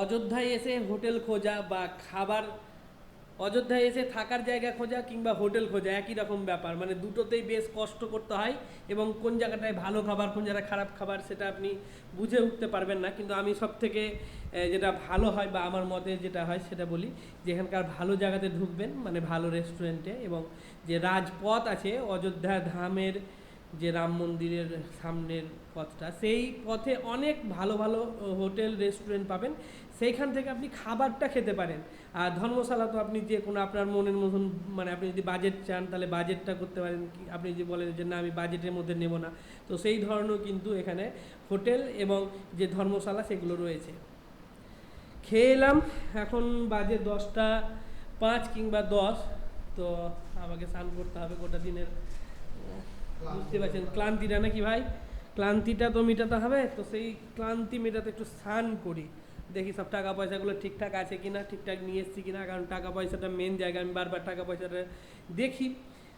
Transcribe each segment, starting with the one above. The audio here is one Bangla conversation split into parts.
অযোধ্যায় এসে হোটেল খোঁজা বা খাবার, অযোধ্যায় এসে থাকার জায়গা খোঁজা কিংবা হোটেল খোঁজা একই রকম ব্যাপার, মানে দুটোতেই বেশ কষ্ট করতে হয় এবং কোন জায়গাটায় ভালো খাবার কোন জায়গায় খারাপ খাবার সেটা আপনি বুঝে উঠতে পারবেন না। কিন্তু আমি সব থেকে যেটা ভালো হয় বা আমার মতে যেটা হয় সেটা বলি, যে এখানকার ভালো জায়গাতে ঢুকবেন, মানে ভালো রেস্টুরেন্টে, এবং যে রাজপথ আছে অযোধ্যা ধামের, যে রাম মন্দিরের সামনের পথটা, সেই পথে অনেক ভালো ভালো হোটেল রেস্টুরেন্ট পাবেন, সেইখান থেকে আপনি খাবারটা খেতে পারেন। আর ধর্মশালা তো আপনি যে কোনো আপনার মনের মতন, মানে আপনি যদি বাজেট চান তাহলে বাজেটটা করতে পারেন, আপনি যদি বলেন যে না আমি বাজেটের মধ্যে নেব না, তো সেই ধরনেরও কিন্তু এখানে হোটেল এবং যে ধর্মশালা সেগুলো রয়েছে। খেয়ে এলাম, এখন বাজে 10টা 5 কিংবা 10, তো আমাকে স্নান করতে হবে, গোটা দিনের বুঝতে পারছেন ক্লান্তিটা নাকি ভাই, ক্লান্তিটা তো মেটাতে হবে, তো সেই ক্লান্তি মেটাতে একটু স্নান করি, দেখি সব টাকা পয়সাগুলো ঠিকঠাক আছে কিনা, ঠিকঠাক নিয়ে এসেছি কিনা, কারণ টাকা পয়সাটা মেন জায়গা, আমি বারবার টাকা পয়সাটা দেখি।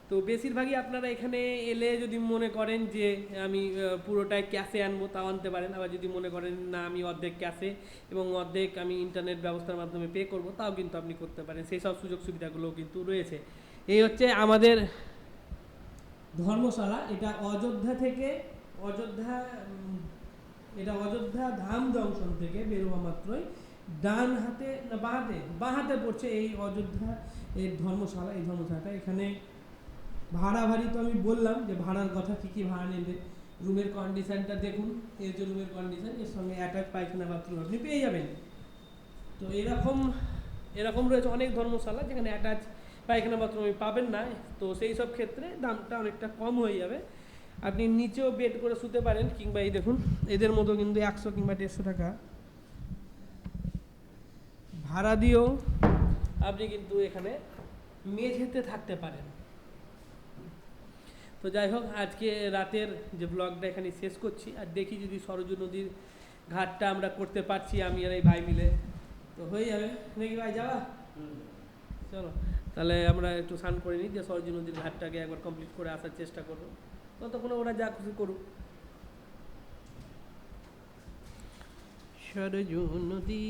তো বেশিরভাগই আপনারা এখানে এলে যদি মনে করেন যে আমি পুরোটাই ক্যাশে আনবো, তাও আনতে পারেন, আবার যদি মনে করেন না আমি অর্ধেক ক্যাশে এবং অর্ধেক আমি ইন্টারনেট ব্যবস্থার মাধ্যমে পে করব, তাও কিন্তু আপনি করতে পারেন, সেই সব সুযোগ সুবিধাগুলোও কিন্তু রয়েছে। এই হচ্ছে আমাদের ধর্মশালা। এটা অযোধ্যা থেকে, অযোধ্যা এটা অযোধ্যা ধাম জংশন থেকে বেরোবা মাত্রই ডান হাতে না বাঁ হাতে পড়ছে এই অযোধ্যা এই ধর্মশালা। এই ধর্মশালাটা এখানে ভাড়া ভাড়ি তো আমি বললাম যে ভাড়ার কথা, কী কী ভাড়া নেবে। রুমের কন্ডিশনটা দেখুন, এই যে রুমের কন্ডিশন, এর সঙ্গে অ্যাটাচ পায়খানা বাথরুম আপনি পেয়ে যাবেন। তো এরকম এরকম রয়েছে অনেক ধর্মশালা যেখানে অ্যাটাচ পায়খানা বাথরুম পাবেন না, তো সেই সব ক্ষেত্রে দামটা অনেকটা কম হয়ে যাবে। আপনি নিচেও বেড করে শুতে পারেন, কিংবা এই দেখুন এদের মতো কিন্তু 100 কিংবা 150 টাকা ভাড়া দিয়েও আপনি কিন্তু এখানে মেঝেতে থাকতে পারেন। তো যাই হোক, আজকে রাতের যে ব্লগটা এখানে শেষ করছি, আর দেখি যদি সরজু নদীর ঘাটটা আমরা করতে পারছি আমি আর এই ভাই মিলে, তো হয়ে যাবে নাকি ভাই, যাওয়া। চলো তাহলে আমরা একটু স্নান করে নিই, যে সরজু নদীর ঘাটটাকে একবার কমপ্লিট করে আসার চেষ্টা করবো, ততক্ষণে ওরা যা খুশি করুক। সরজু নদী।